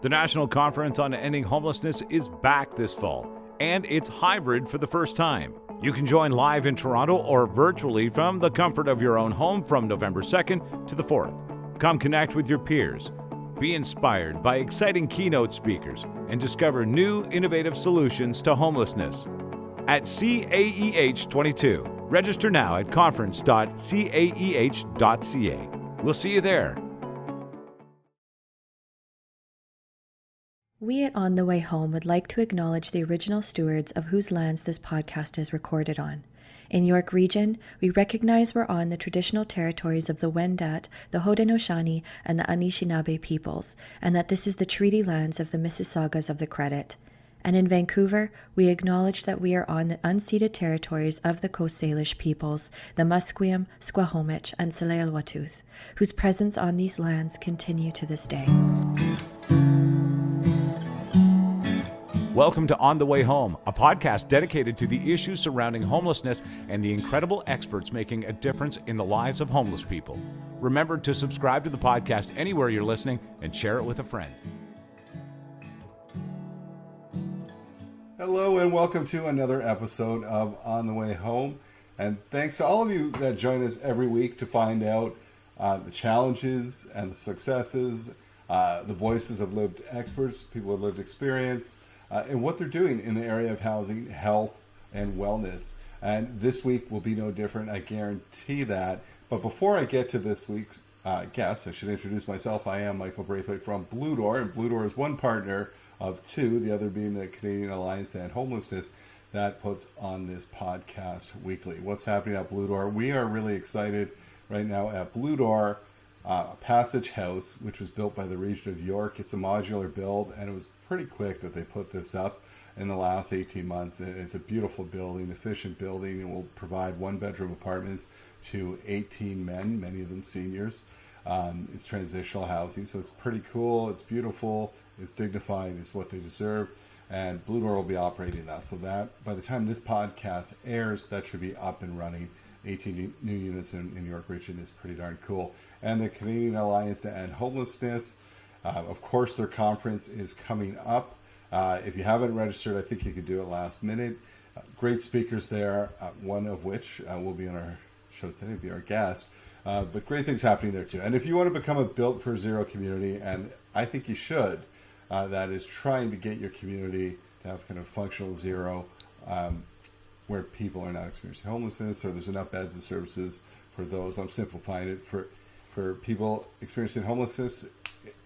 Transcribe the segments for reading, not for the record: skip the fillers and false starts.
The National Conference on Ending Homelessness is back this fall, and it's hybrid for the first time. You can join live in Toronto or virtually from the comfort of your own home from November 2nd to the 4th. Come connect with your peers, be inspired by exciting keynote speakers, and discover new innovative solutions to homelessness. At CAEH 22, register now at conference.caeh.ca. We'll see you there. We at On the Way Home would like to acknowledge the original stewards of whose lands this podcast is recorded on. In York Region, we recognize we're on the traditional territories of the Wendat, the Haudenosaunee, and the Anishinaabe peoples, and that this is the treaty lands of the Mississaugas of the Credit. And in Vancouver, we acknowledge that we are on the unceded territories of the Coast Salish peoples, the Musqueam, Squamish, and Tsleil-Waututh, whose presence on these lands continue to this day. Welcome to On the Way Home, a podcast dedicated to the issues surrounding homelessness and the incredible experts making a difference in the lives of homeless people. Remember to subscribe to the podcast anywhere you're listening and share it with a friend. Hello and welcome to another episode of On the Way Home. And thanks to all of you that join us every week to find out the challenges and the successes, the voices of lived experts, people with lived experience, and what they're doing in the area of housing, health, and wellness. And this week will be no different, I guarantee that. But before I get to this week's guest, I should introduce myself. I am Michael Braithwaite from Blue Door, and Blue Door is one partner of two, the other being the Canadian Alliance to End Homelessness, that puts on this podcast weekly. What's happening at Blue Door? We are really excited right now at Blue Door. Passage House, which was built by the region of York. It's a modular build, and it was pretty quick that they put this up in the last 18 months. It's a beautiful building, efficient building. It will provide one-bedroom apartments to 18 men, many of them seniors. It's transitional housing, so it's pretty cool. It's beautiful. It's dignified. It's what they deserve. And Blue Door will be operating that. So that by the time this podcast airs, that should be up and running. 18 new units in York Region is pretty darn cool. And the Canadian Alliance to End Homelessness, of course, their conference is coming up. If you haven't registered, I think you could do it last minute. Great speakers there, one of which will be on our show today, be our guest. But great things happening there too. And if you want to become a Built for Zero community, and I think you should, that is trying to get your community to have kind of functional zero, where people are not experiencing homelessness, or there's enough beds and services for those. I'm simplifying it for people experiencing homelessness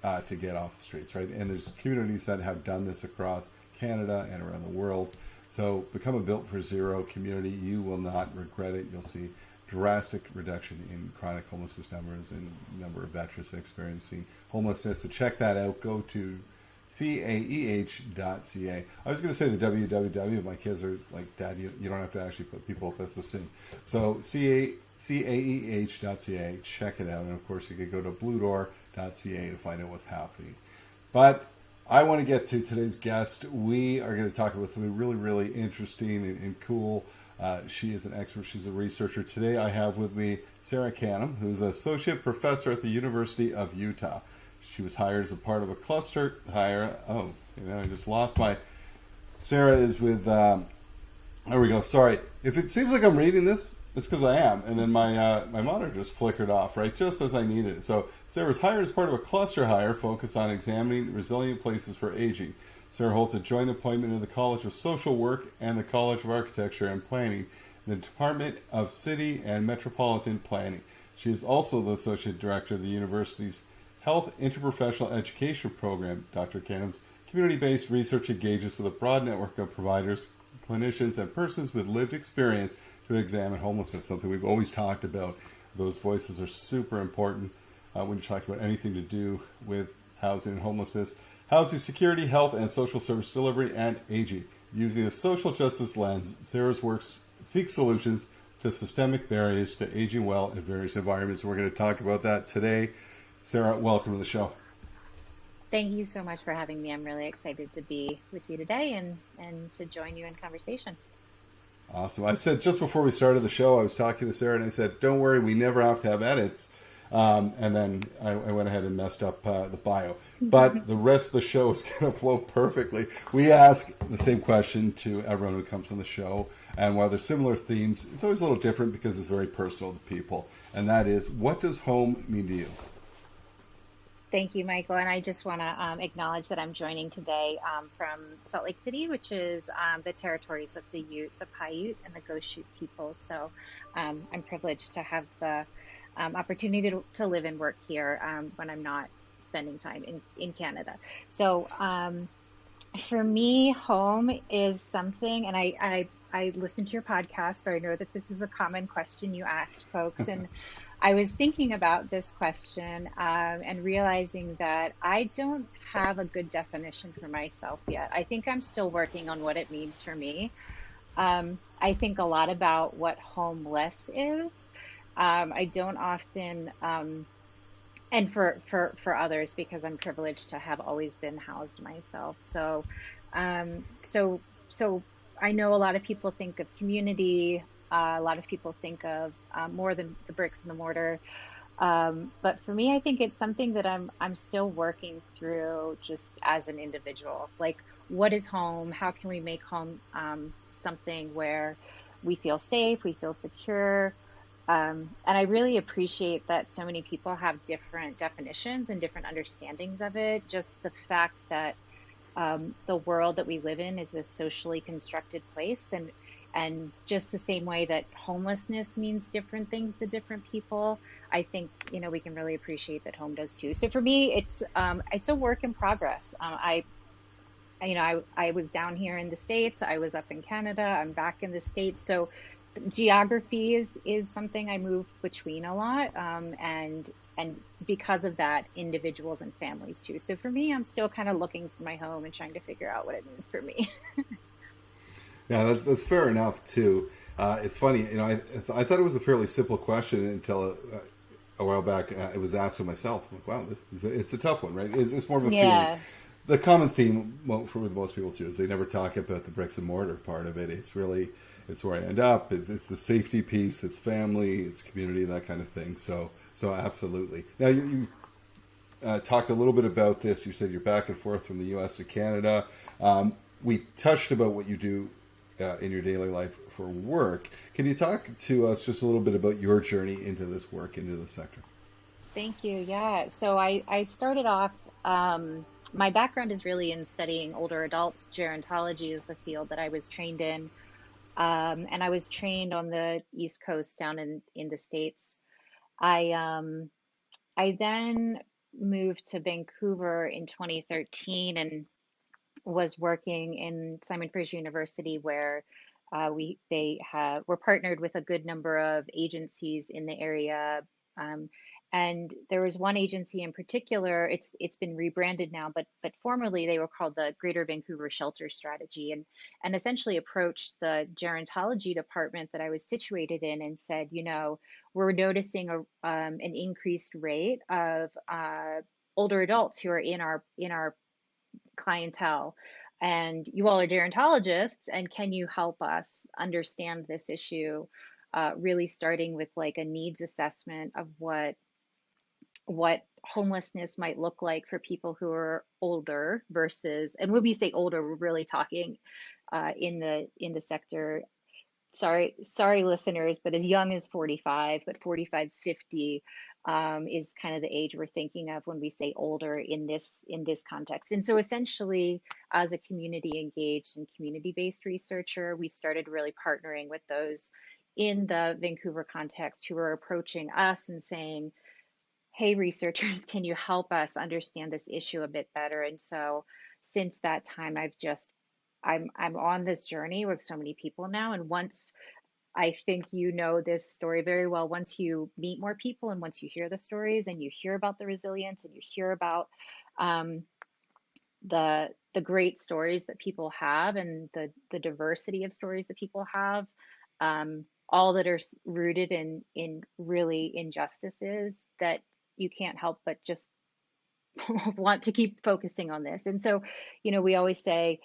to get off the streets, right? And there's communities that have done this across Canada and around the world. So become a Built for Zero community. You will not regret it. You'll see drastic reduction in chronic homelessness numbers and number of veterans experiencing homelessness. So check that out. Go to caeh.ca. I was going to say the www. My kids are like, Dad, you don't have to actually put people, that's a sin. So caeh.ca, check it out. And of course, you could go to bluedoor.ca to find out what's happening. But I want to get to today's guest. We are going to talk about something really, really interesting and cool. She is an expert. She's a researcher. Today I have with me Sarah Canham, who's an associate professor at the University of Utah. She was hired as a part of a cluster hire. I just lost my... Sarah is with... there we go. Sorry. If it seems like I'm reading this, it's because I am. And then my monitor just flickered off, right? Just as I needed it. So Sarah was hired as part of a cluster hire focused on examining resilient places for aging. Sarah holds a joint appointment in the College of Social Work and the College of Architecture and Planning in the Department of City and Metropolitan Planning. She is also the Associate Director of the university's Health Interprofessional Education Program. Dr. Canham's community-based research engages with a broad network of providers, clinicians, and persons with lived experience to examine homelessness, something we've always talked about. Those voices are super important when you talk about anything to do with housing and homelessness, housing security, health and social service delivery, and aging. Using a social justice lens, Sarah's work seeks solutions to systemic barriers to aging well in various environments. We're going to talk about that today. Sarah, welcome to the show. Thank you so much for having me. I'm really excited to be with you today and to join you in conversation. Awesome. I said just before we started the show, I was talking to Sarah and I said, don't worry, we never have to have edits. And then I went ahead and messed up the bio. But the rest of the show is going to flow perfectly. We ask the same question to everyone who comes on the show. And while there's similar themes, it's always a little different because it's very personal to people. And that is, what does home mean to you? Thank you, Michael. And I just want to acknowledge that I'm joining today from Salt Lake City, which is the territories of the Ute, the Paiute, and the Goshute people. So I'm privileged to have the opportunity to live and work here when I'm not spending time in Canada. So for me, home is something, and I listened to your podcast, so I know that this is a common question you asked folks. And I was thinking about this question and realizing that I don't have a good definition for myself yet. I think I'm still working on what it means for me. I think a lot about what homeless is. I don't often, and for others, because I'm privileged to have always been housed myself. So, um, so so I know a lot of people think of community. A lot of people think of more than the bricks and the mortar. But for me, I think it's something that I'm still working through just as an individual. Like, what is home? How can we make home something where we feel safe, we feel secure? And I really appreciate that so many people have different definitions and different understandings of it. Just the fact that the world that we live in is a socially constructed place, and just the same way that homelessness means different things to different people, I think we can really appreciate that home does too. So for me, it's a work in progress. I was down here in the States, I was up in Canada, I'm back in the States. So geography is something I move between a lot, and because of that, individuals and families too. So for me, I'm still kind of looking for my home and trying to figure out what it means for me. Yeah, that's fair enough too. It's funny, I thought it was a fairly simple question until a while back it was asked of myself. I'm like, wow, it's a tough one, right? It's more of a feeling. Yeah. The common theme for most people too is they never talk about the bricks and mortar part of it. It's where I end up. It's the safety piece. It's family. It's community. That kind of thing. So absolutely. Now you talked a little bit about this. You said you're back and forth from the U.S. to Canada. We touched about what you do in your daily life for work. Can you talk to us just a little bit about your journey into this work, into the sector? Thank you. Yeah. So I started off, my background is really in studying older adults. Gerontology is the field that I was trained in. And I was trained on the East Coast down in the States. I I then moved to Vancouver in 2013 and was working in Simon Fraser University, where we're partnered with a good number of agencies in the area. Um, and there was one agency in particular. It's been rebranded now, but formerly they were called the Greater Vancouver Shelter Strategy, and essentially approached the gerontology department that I was situated in and said, we're noticing an increased rate of older adults who are in our clientele, and you all are gerontologists, and can you help us understand this issue, really starting with like a needs assessment of what homelessness might look like for people who are older versus, and when we say older, we're really talking in the sector, sorry listeners, but as young as 45, but 45, 50 is kind of the age we're thinking of when we say older in this context. And so essentially, as a community engaged and community-based researcher, we started really partnering with those in the Vancouver context who were approaching us and saying, hey, researchers, can you help us understand this issue a bit better? And so since that time, I'm on this journey with so many people now. And once, I think this story very well, once you meet more people and once you hear the stories and you hear about the resilience and you hear about um, the great stories that people have and the diversity of stories that people have, all that are rooted in really injustices, that you can't help but just want to keep focusing on this. And so, we always say,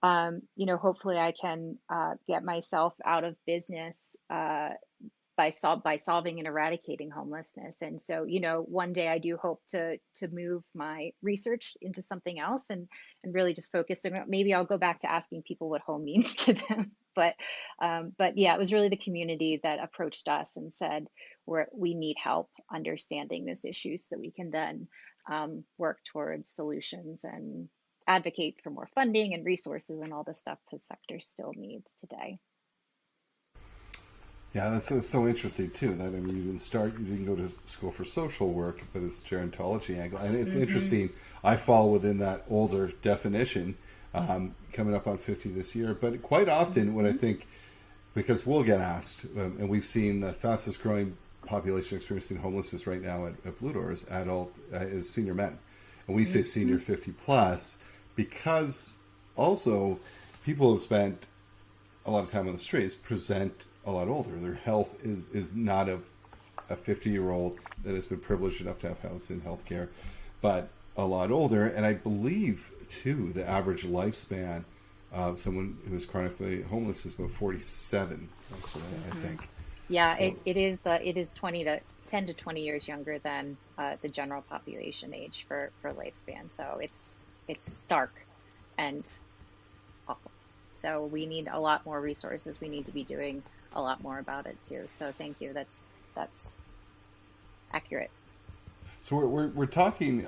hopefully I can get myself out of business by solving and eradicating homelessness. And so, one day I do hope to move my research into something else, and really just focus. And maybe I'll go back to asking people what home means to them. But yeah, it was really the community that approached us and said we need help understanding this issue so that we can then work towards solutions and advocate for more funding and resources and all the stuff the sector still needs today. Yeah, that's so interesting too. That you didn't go to school for social work, but it's gerontology angle, and it's interesting. I fall within that older definition, coming up on 50 this year. But quite often, when I think, because we'll get asked, and we've seen the fastest growing population experiencing homelessness right now at Blue Door is senior men, and we say senior 50 plus because also people have spent a lot of time on the streets, present a lot older. Their health is not of a 50-year-old that has been privileged enough to have house and health care, but a lot older. And I believe, too, the average lifespan of someone who is chronically homeless is about 47. That's what I think. Yeah, so, it is 10 to 20 years younger than the general population age for lifespan. So it's stark and awful. So we need a lot more resources. We need to be doing a lot more about it too. So thank you. That's accurate. So we're talking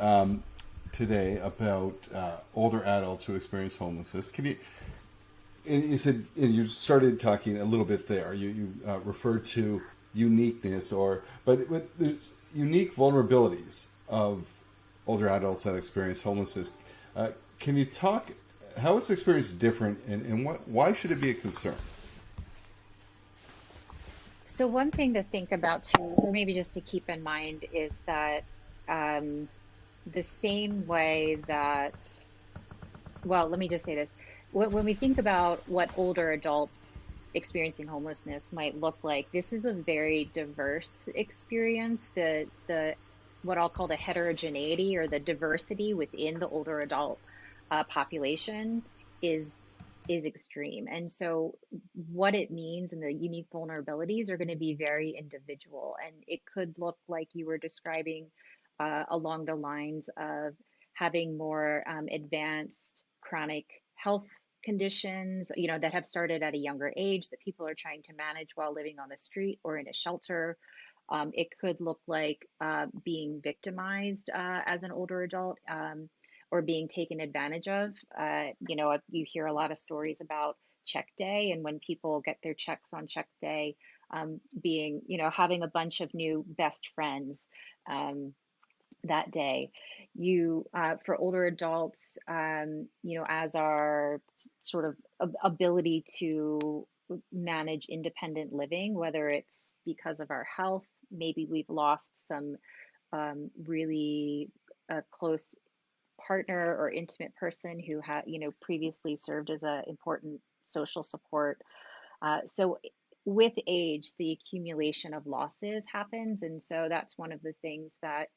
today about older adults who experience homelessness. And you said, and you started talking a little bit there. You referred to uniqueness, but there's unique vulnerabilities of older adults that experience homelessness. Can you talk? How is the experience different, and why should it be a concern? So one thing to think about too, or maybe just to keep in mind, is that the same way that, well, let me just say this. When we think about what older adult experiencing homelessness might look like, this is a very diverse experience. The what I'll call the heterogeneity or the diversity within the older adult population is extreme. And so what it means and the unique vulnerabilities are going to be very individual. And it could look like you were describing along the lines of having more advanced chronic health conditions, that have started at a younger age that people are trying to manage while living on the street or in a shelter. It could look like being victimized as an older adult, or being taken advantage of. You hear a lot of stories about check day, and when people get their checks on check day, having a bunch of new best friends that day. For older adults, as our sort of ability to manage independent living, whether it's because of our health, maybe we've lost some really close partner or intimate person who had previously served as an important social support. So with age, the accumulation of losses happens, and so that's one of the things that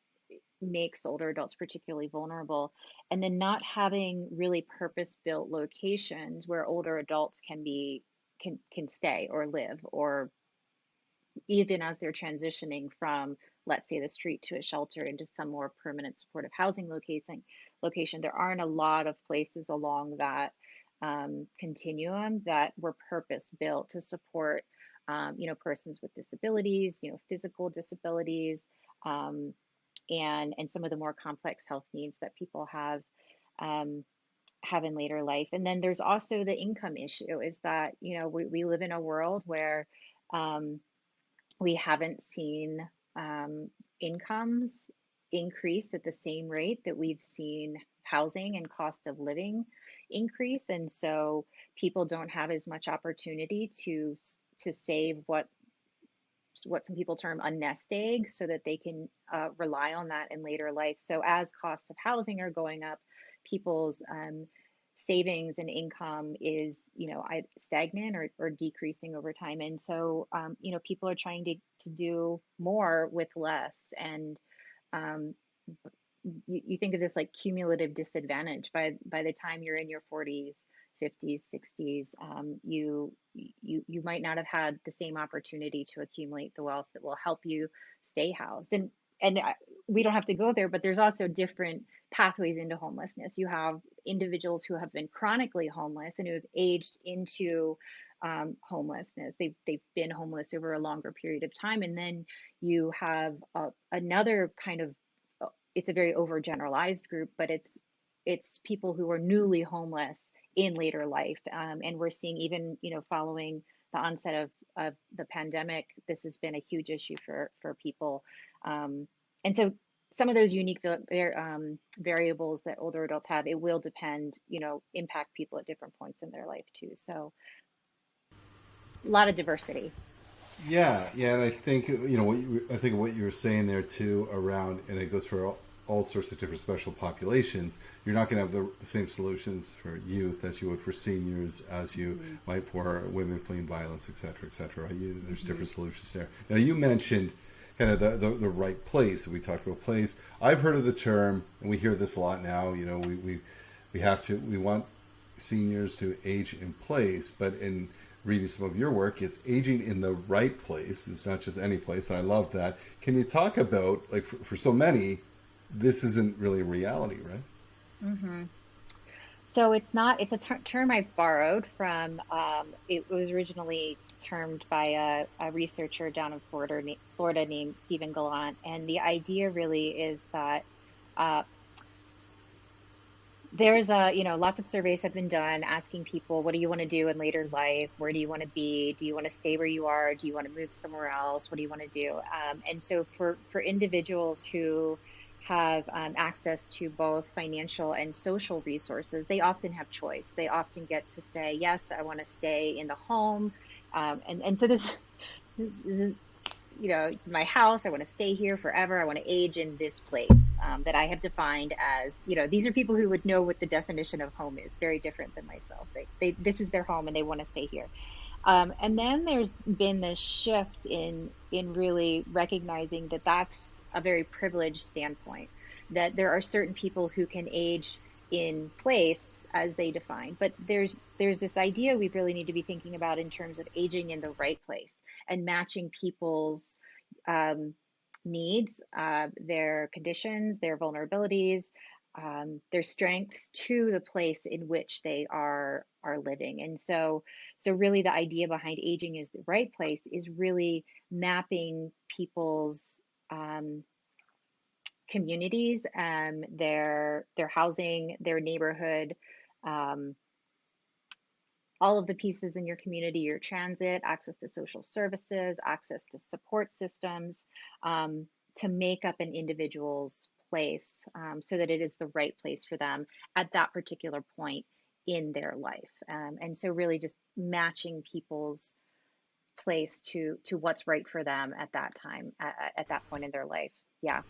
makes older adults particularly vulnerable. And then not having really purpose-built locations where older adults can stay or live, or even as they're transitioning from, let's say, the street to a shelter into some more permanent supportive housing location, there aren't a lot of places along that continuum that were purpose built to support persons with disabilities, physical disabilities, and some of the more complex health needs that people have in later life. And then there's also the income issue, is that we live in a world where we haven't seen incomes increase at the same rate that we've seen housing and cost of living increase. And so people don't have as much opportunity to save what some people term a nest egg, so that they can rely on that in later life. So as costs of housing are going up, people's savings and income is stagnant or decreasing over time. And so people are trying to do more with less. And you think of this like cumulative disadvantage. By the time you're in your 40s, 50s, 60s, you might not have had the same opportunity to accumulate the wealth that will help you stay housed. And we don't have to go there, but there's also different pathways into homelessness. You have individuals who have been chronically homeless and who have aged into homelessness. They've been homeless over a longer period of time, and then you have another kind of, it's a very overgeneralized group, but it's people who are newly homeless in later life, and we're seeing, even following the onset of the pandemic, this has been a huge issue for people, and so some of those unique variables that older adults have, it will depend, impact people at different points in their life too. So a lot of diversity. Yeah, yeah, and I think I think what you were saying there too around, and it goes for all sorts of different special populations. You're not going to have the same solutions for youth as you would for seniors, as you might for women fleeing violence, et cetera, et cetera. There's different solutions there. Now, you mentioned kind of the right place. We talked about place. I've heard of the term, and we hear this a lot now. We want seniors to age in place, but in reading some of your work, it's aging in the right place. It's not just any place, and I love that. Can you talk about, like, for so many, this isn't really a reality, right? Mm-hmm. So it's a term I've borrowed from, it was originally termed by a researcher down in Florida named Stephen Gallant. And the idea really is that uh, there's lots of surveys have been done asking people, what do you want to do in later life? Where do you want to be? Do you want to stay where you are? Do you want to move somewhere else? What do you want to do? And so for individuals who have access to both financial and social resources, they often have choice. They often get to say, yes, I want to stay in the home. And so this my house, I want to stay here forever. I want to age in this place that I have defined as, these are people who would know what the definition of home is, very different than myself. This is their home and they want to stay here. And then there's been this shift in really recognizing that that's a very privileged standpoint, that there are certain people who can age in place as they define, but there's this idea we really need to be thinking about in terms of aging in the right place and matching people's um, needs, their conditions, their vulnerabilities, their strengths to the place in which they are living. And so really the idea behind aging is the right place is really mapping people's um, communities, their housing, their neighborhood, um, all of the pieces in your community, your transit, access to social services, access to support systems, to make up an individual's place, so that it is the right place for them at that particular point in their life. And so really just matching people's place to what's right for them at that time, at that point in their life. Yeah.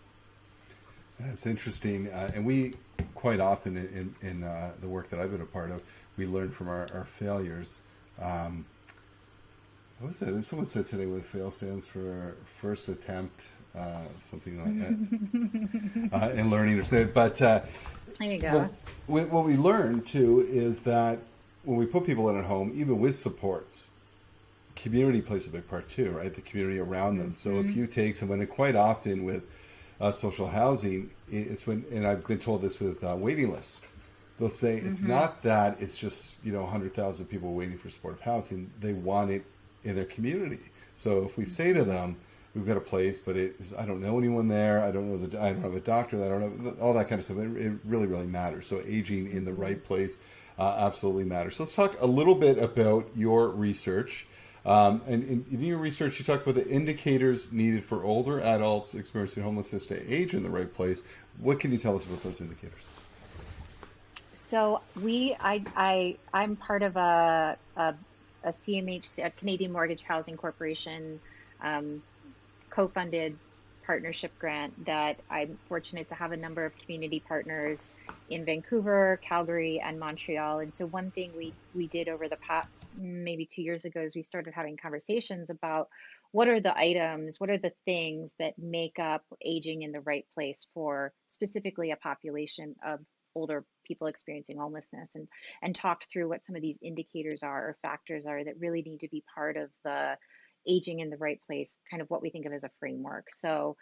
That's interesting, and we quite often in the work that I've been a part of, we learn from our failures. What was it? Someone said today what fail stands for first attempt, something like that, in learning or something. But there you go. what we learn too is that when we put people in a home, even with supports, community plays a big part too, right? The community around them. So if you take someone, and quite often with social housing, it's when, and I've been told this with waiting lists, they'll say it's not that it's just 100,000 people waiting for supportive housing. They want it in their community. So if we say to them, we've got a place, but I don't know anyone there. I don't have a doctor. I don't know all that kind of stuff. It really, really matters. So aging in the right place absolutely matters. So let's talk a little bit about your research. And in your research, you talk about the indicators needed for older adults experiencing homelessness to age in the right place. What can you tell us about those indicators? So I'm part of a CMHC, a Canadian Mortgage Housing Corporation, co-funded partnership grant that I'm fortunate to have a number of community partners in Vancouver, Calgary, and Montreal. And so one thing we did over the past maybe 2 years ago is we started having conversations about what are the items, what are the things that make up aging in the right place for specifically a population of older people experiencing homelessness, and talked through what some of these indicators are or factors are that really need to be part of the aging in the right place, kind of what we think of as a framework. So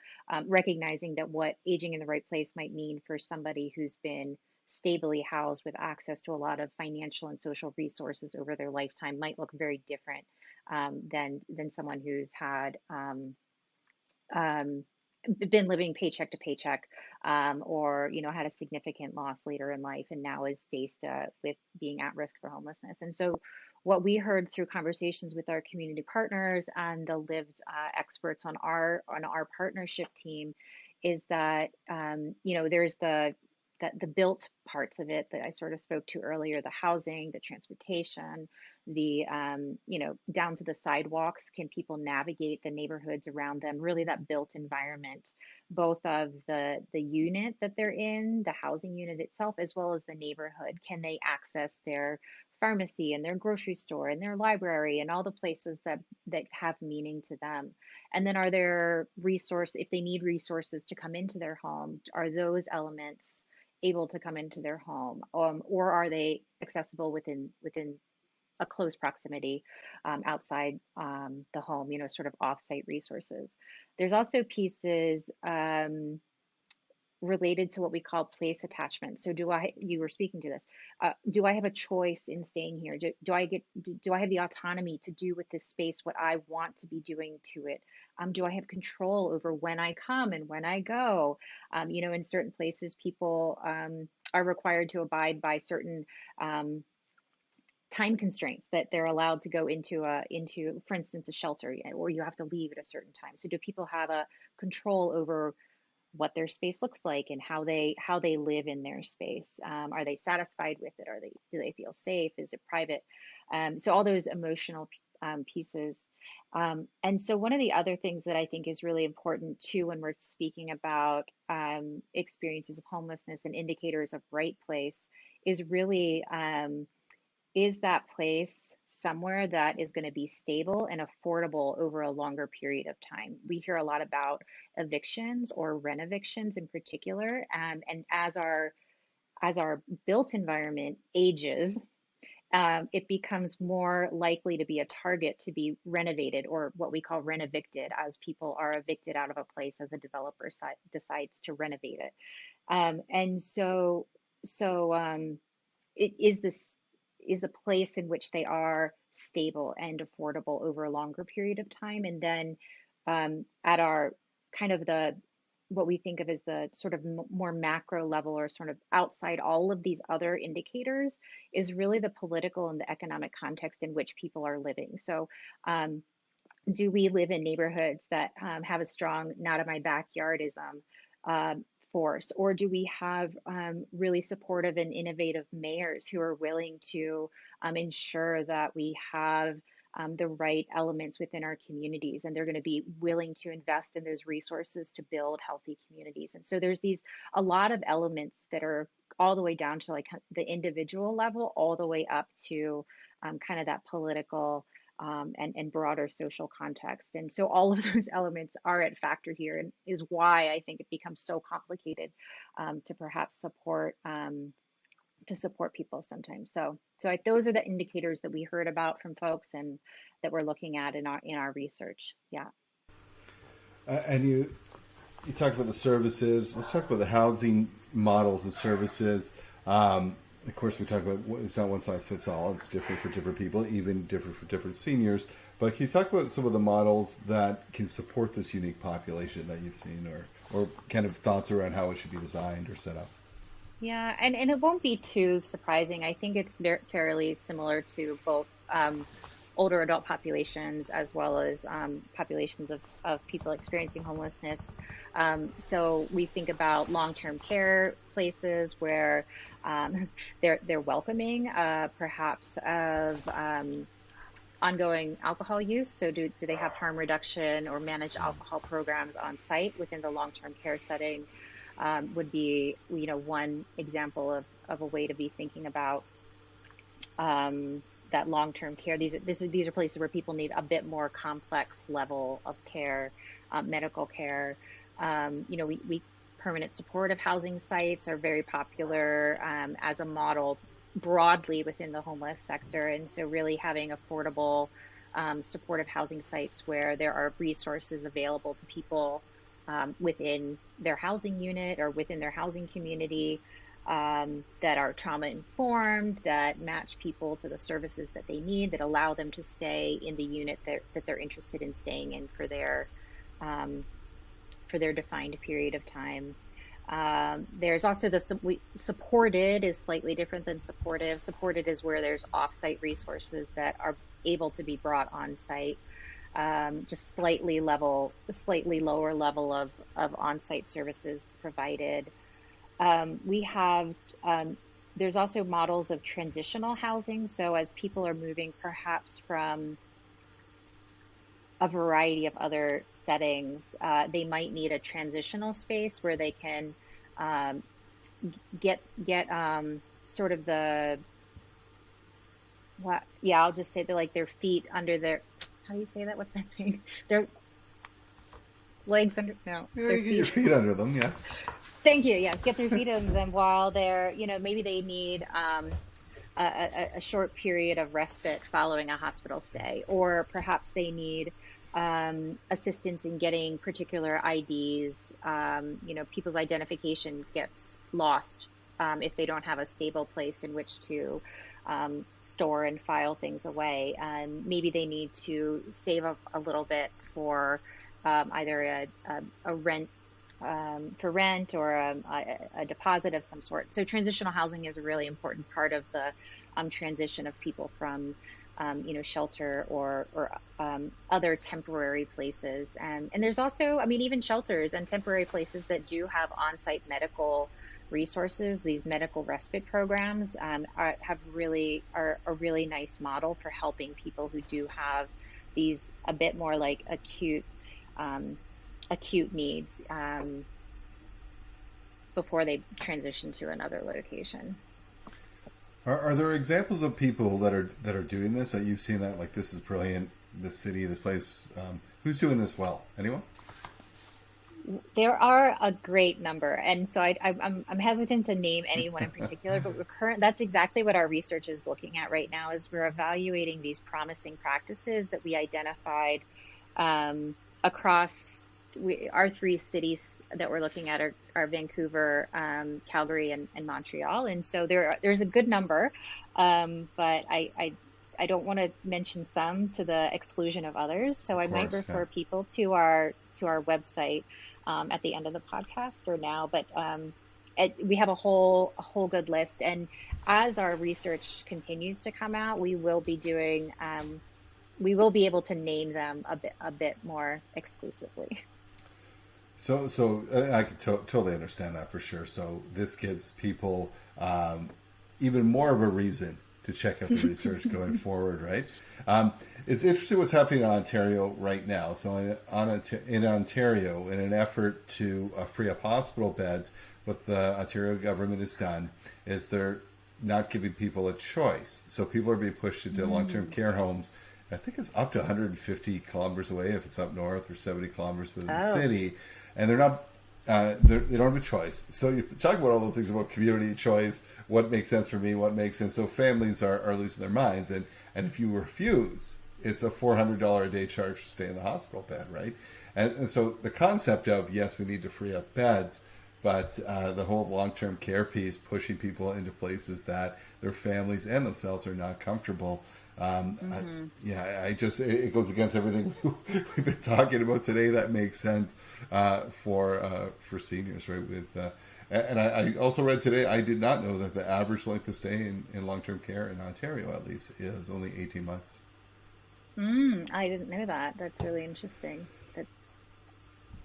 recognizing that what aging in the right place might mean for somebody who's been stably housed with access to a lot of financial and social resources over their lifetime might look very different than someone who's had um, been living paycheck to paycheck, or had a significant loss later in life and now is faced with being at risk for homelessness. And so what we heard through conversations with our community partners and the lived experts on our partnership team is that there's the built parts of it that I sort of spoke to earlier, the housing, the transportation, the down to the sidewalks. Can people navigate the neighborhoods around them? Really, that built environment, both of the unit that they're in, the housing unit itself, as well as the neighborhood. Can they access their pharmacy and their grocery store and their library and all the places that have meaning to them? And then are there if they need resources to come into their home, are those elements able to come into their home, or are they accessible within a close proximity outside the home, sort of off-site resources? There's also pieces related to what we call place attachment. So you were speaking to this, do I have a choice in staying here? Do I have the autonomy to do with this space what I want to be doing to it? Do I have control over when I come and when I go? In certain places, people are required to abide by certain time constraints that they're allowed to go into, for instance, a shelter, or you have to leave at a certain time. So do people have a control over what their space looks like and how they live in their space? Are they satisfied with it? Do they feel safe? Is it private? So all those emotional pieces. And so one of the other things that I think is really important too, when we're speaking about experiences of homelessness and indicators of right place, is really is that place somewhere that is going to be stable and affordable over a longer period of time? We hear a lot about evictions or renovictions in particular, and as our built environment ages, it becomes more likely to be a target to be renovated, or what we call renovicted, as people are evicted out of a place as a developer decides to renovate it. And so it is the place in which they are stable and affordable over a longer period of time. And then at our kind of what we think of as the sort of more macro level, or sort of outside all of these other indicators, is really the political and the economic context in which people are living. So do we live in neighborhoods that have a strong not in my backyardism force, or do we have really supportive and innovative mayors who are willing to ensure that we have the right elements within our communities, and they're going to be willing to invest in those resources to build healthy communities? And so there's a lot of elements that are all the way down to like the individual level, all the way up to kind of that political and broader social context. And so all of those elements are at factor here, and is why I think it becomes so complicated to perhaps support people sometimes. So those are the indicators that we heard about from folks and that we're looking at in our research. Yeah. And you talked about the services. Let's talk about the housing models and services. Of course, we talk about it's not one size fits all. It's different for different people, even different for different seniors. But can you talk about some of the models that can support this unique population that you've seen, or kind of thoughts around how it should be designed or set up? Yeah, and it won't be too surprising. I think it's fairly similar to both older adult populations as well as populations of people experiencing homelessness. So we think about long-term care places where they're welcoming, perhaps of ongoing alcohol use. So do they have harm reduction or managed alcohol programs on site within the long-term care setting? Would be one example of a way to be thinking about that long-term care. These are places where people need a bit more complex level of care, medical care. We permanent supportive housing sites are very popular as a model broadly within the homeless sector. And so really having affordable supportive housing sites where there are resources available to people within their housing unit or within their housing community that are trauma informed, that match people to the services that they need, that allow them to stay in the unit that they're interested in staying in for their defined period of time. There's also supported is slightly different than supportive. Supported is where there's off-site resources that are able to be brought on site. Just slightly lower level of on-site services provided. We have, there's also models of transitional housing. So as people are moving perhaps from a variety of other settings, they might need a transitional space where they can get sort of I'll just say their feet under their, how do you say that? What's that saying? Their legs under, no. Yeah, you get your feet under them, yeah. Thank you. Yes, get their feet under them while they're, maybe they need a short period of respite following a hospital stay, or perhaps they need assistance in getting particular IDs. People's identification gets lost if they don't have a stable place in which to store and file things away. And maybe they need to save a little bit for either a rent for rent or a deposit of some sort. So transitional housing is a really important part of the transition of people from shelter or other temporary places. And there's also, even shelters and temporary places that do have on-site medical resources. These medical respite programs are a really nice model for helping people who do have these a bit more like acute needs before they transition to another location. Are there examples of people that are doing this that you've seen that like this is brilliant, this city, this place? Who's doing this well? Anyone? There are a great number, and so I'm hesitant to name anyone in particular, but that's exactly what our research is looking at right now. Is we're evaluating these promising practices that we identified across our three cities that we're looking at are Vancouver, Calgary, and Montreal, and so there's a good number, but I don't want to mention some to the exclusion of others. So I might refer people to our website at the end of the podcast or now, but we have a whole good list. And as our research continues to come out, we will be doing we will be able to name them a bit more exclusively. So I can totally understand that for sure. So this gives people even more of a reason to check out the research going forward, right? It's interesting what's happening in Ontario right now. So in Ontario, in an effort to free up hospital beds, what the Ontario government has done is they're not giving people a choice. So people are being pushed into long-term care homes. I think it's up to 150 kilometers away if it's up north, or 70 kilometers within the city. And they're not, they don't have a choice. So you talk about all those things about community choice, what makes sense for me, what makes sense. So families are losing their minds. And if you refuse, it's a $400 a day charge to stay in the hospital bed, right? And so the concept of, yes, we need to free up beds, but the whole long-term care piece, pushing people into places that their families and themselves are not comfortable. It goes against everything we've been talking about today. That makes sense for seniors, right? And I also read today, I did not know that the average length of stay in long-term care in Ontario, at least, is only 18 months. I didn't know that. That's really interesting. That's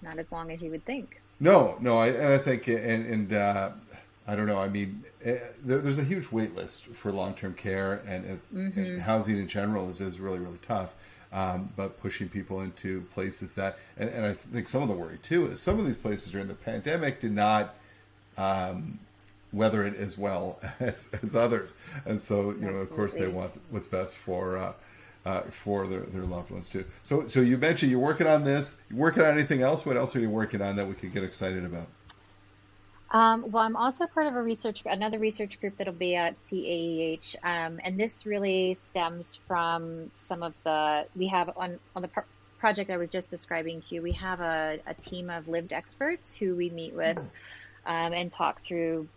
not as long as you would think. No. I think, I don't know. I mean, there's a huge wait list for long-term care, and housing in general is really, really tough. But pushing people into places that, and I think some of the worry too is some of these places during the pandemic did not weather it as well as others, and so of course they want what's best for their loved ones too. So you mentioned you're working on this. You working on anything else? What else are you working on that we could get excited about? Well, I'm also part of another research group that'll be at CAEH, and this really stems from some of we have on the project I was just describing to you, we have a team of lived experts who we meet with and talk through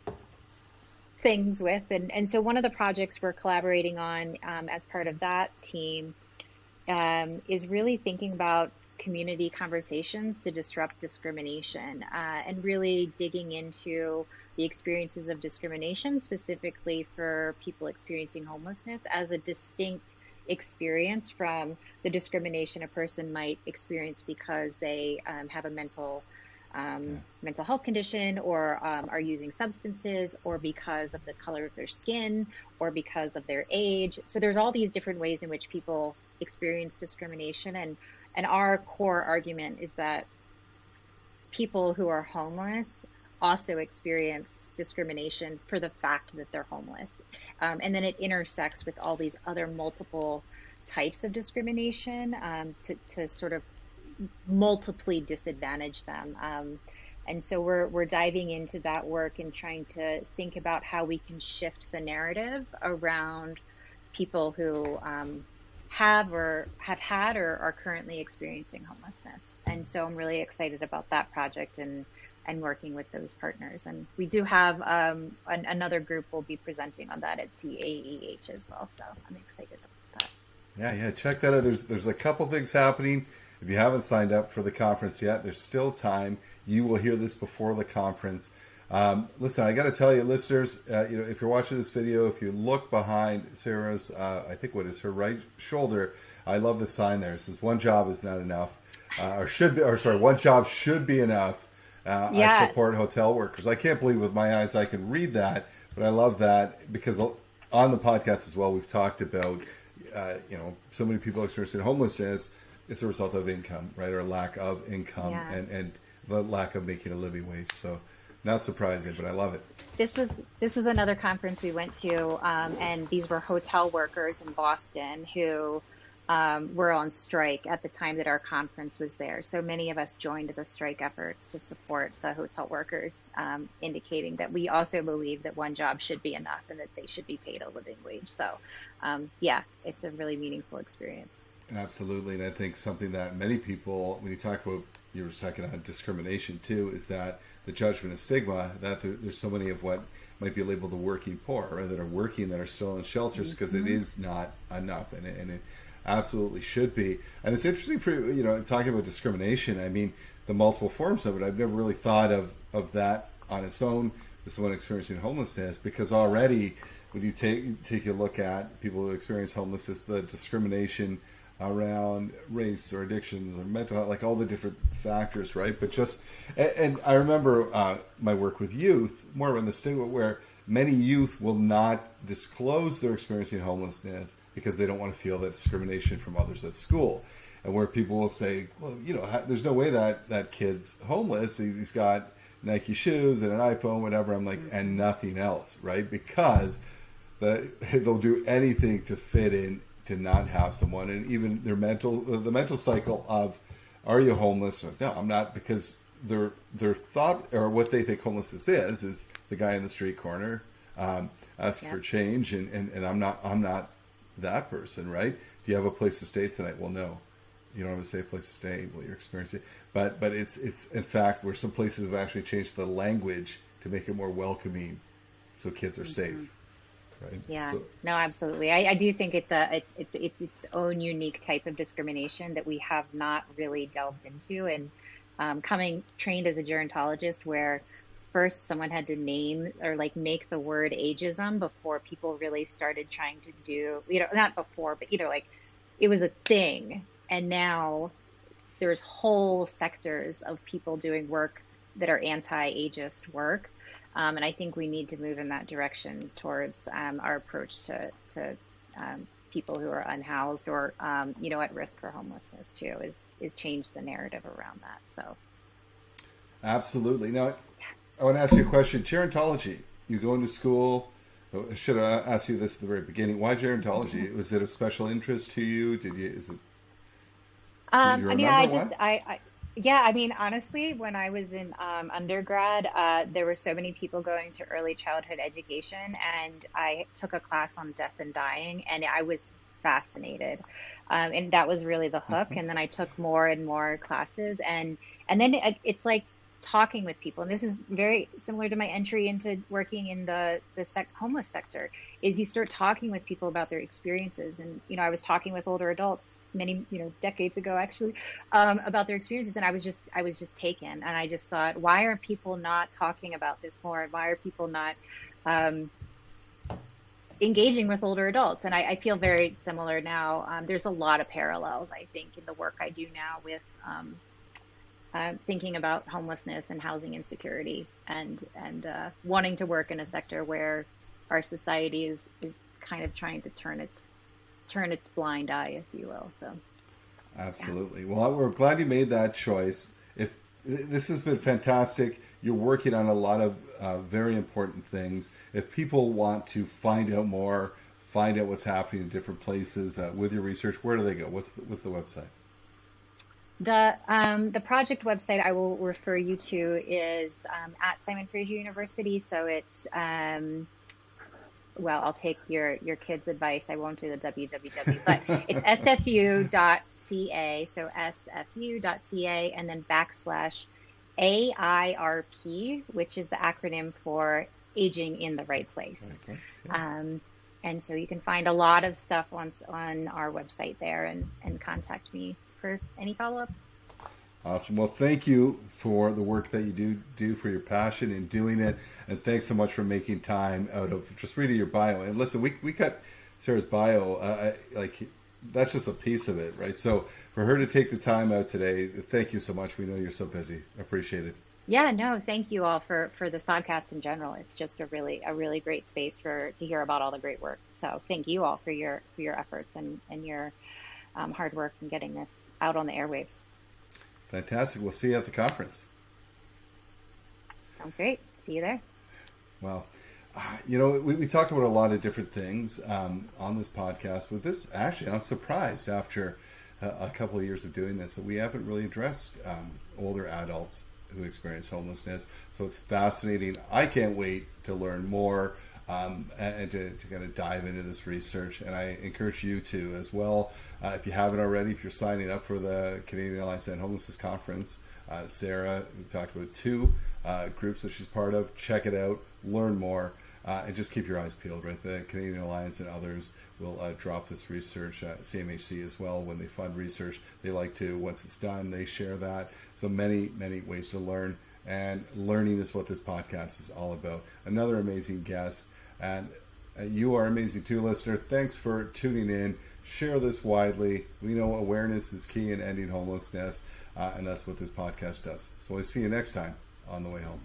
things with, and so one of the projects we're collaborating on as part of that team is really thinking about community conversations to disrupt discrimination and really digging into the experiences of discrimination, specifically for people experiencing homelessness, as a distinct experience from the discrimination a person might experience because they have a mental health condition, or are using substances, or because of the color of their skin, or because of their age. So there's all these different ways in which people experience discrimination, and our core argument is that people who are homeless also experience discrimination for the fact that they're homeless, and then it intersects with all these other multiple types of discrimination to sort of multiply disadvantage them. And so we're diving into that work and trying to think about how we can shift the narrative around people who have had or are currently experiencing homelessness. And so I'm really excited about that project and working with those partners. And we do have another group will be presenting on that at CAEH as well. So I'm excited about that. Yeah, check that out. There's a couple things happening. If you haven't signed up for the conference yet, there's still time. You will hear this before the conference. Listen, I got to tell you, listeners, if you're watching this video, if you look behind Sarah's, I think what is her right shoulder, I love the sign there. It says, "One job is not enough," one job should be enough. Yes. I support hotel workers. I can't believe with my eyes I can read that, but I love that because on the podcast as well, we've talked about, so many people experiencing homelessness. It's a result of income, right? Or lack of income and the lack of making a living wage. So not surprising, but I love it. This was another conference we went to, and these were hotel workers in Boston who were on strike at the time that our conference was there. So many of us joined the strike efforts to support the hotel workers, indicating that we also believe that one job should be enough and that they should be paid a living wage. So it's a really meaningful experience. Absolutely. And I think something that many people, when you talk about, you were talking about discrimination too, is that the judgment and stigma that there's so many of what might be labeled the working poor, right, that are working, that are still in shelters because it is not enough, and it absolutely should be. And it's interesting for, talking about discrimination, I mean, the multiple forms of it, I've never really thought of that on its own with someone experiencing homelessness, because already when you take a look at people who experience homelessness, the discrimination around race or addictions or mental health, like all the different factors, right? But and I remember my work with youth, more on the stigma, where many youth will not disclose they're experiencing homelessness because they don't want to feel that discrimination from others at school. And where people will say, well, there's no way that kid's homeless. He's got Nike shoes and an iPhone, whatever. I'm like, and nothing else, right? Because they'll do anything to fit in, to not have someone, and even the mental cycle of, are you homeless? Or, no, I'm not, because their thought, or what they think homelessness is the guy in the street corner asking for change, and I'm not that person, right? Do you have a place to stay tonight? Well, no, you don't have a safe place to stay. Well, you're experiencing, but it's in fact where some places have actually changed the language to make it more welcoming, so kids are safe. Right. Yeah, no, absolutely. I do think it's its own unique type of discrimination that we have not really delved into. And coming trained as a gerontologist, where first someone had to name or make the word ageism before people really started trying to do, not before, but it was a thing. And now there's whole sectors of people doing work that are anti-ageist work. And I think we need to move in that direction towards our approach to people who are unhoused or, at risk for homelessness too, is change the narrative around that. So. Absolutely. Now, I want to ask you a question. Gerontology, you go into school. I should have asked you this at the very beginning. Why gerontology? Was it of special interest to you? Yeah, I mean, honestly, when I was in undergrad, there were so many people going to early childhood education, and I took a class on death and dying, and I was fascinated, and that was really the hook. And then I took more and more classes, and then it's like talking with people, and this is very similar to my entry into working in the homeless sector. Is you start talking with people about their experiences, and I was talking with older adults many decades ago, actually, about their experiences, and I was just taken, and I just thought, why are people not talking about this more, and why are people not um, engaging with older adults? And I feel very similar now. There's a lot of parallels, I think, in the work I do now with thinking about homelessness and housing insecurity, and wanting to work in a sector where our society is kind of trying to turn its blind eye, if you will. So yeah. Absolutely. Well, we're glad you made that choice. If this has been fantastic, you're working on a lot of very important things. If people want to find out more, find out what's happening in different places with your research, where do they go? What's the website? The project website I will refer you to is at Simon Fraser University. So it's well, I'll take your kids' advice. I won't do the www, but it's sfu.ca. So sfu.ca, and then /AIRP, which is the acronym for Aging in the Right Place. Right place, yeah. And so you can find a lot of stuff on our website there, and contact me for any follow-up. Awesome. Well, thank you for the work that you do for your passion in doing it. And thanks so much for making time out of just reading your bio. And listen, we cut Sarah's bio, that's just a piece of it, right? So for her to take the time out today, thank you so much. We know you're so busy. I appreciate it. Yeah, no, thank you all for this podcast in general. It's just a really great space to hear about all the great work. So thank you all for your efforts and your hard work in getting this out on the airwaves. Fantastic. We'll see you at the conference. Sounds great. See you there. Well, we talked about a lot of different things on this podcast. With this, actually, I'm surprised after a couple of years of doing this that we haven't really addressed older adults who experience homelessness. So it's fascinating. I can't wait to learn more and to kind of dive into this research. And I encourage you to as well. If you haven't already, if you're signing up for the Canadian Alliance to End Homelessness Conference, Sarah, we talked about 2 groups that she's part of. Check it out, learn more, and just keep your eyes peeled, right? The Canadian Alliance and others will drop this research, CMHC as well. When they fund research, they like to, once it's done, they share that. So many ways to learn, and learning is what this podcast is all about. Another amazing guest, and you are amazing too, listener. Thanks for tuning in. Share this widely. We know awareness is key in ending homelessness, and that's what this podcast does. So we'll see you next time on the way home.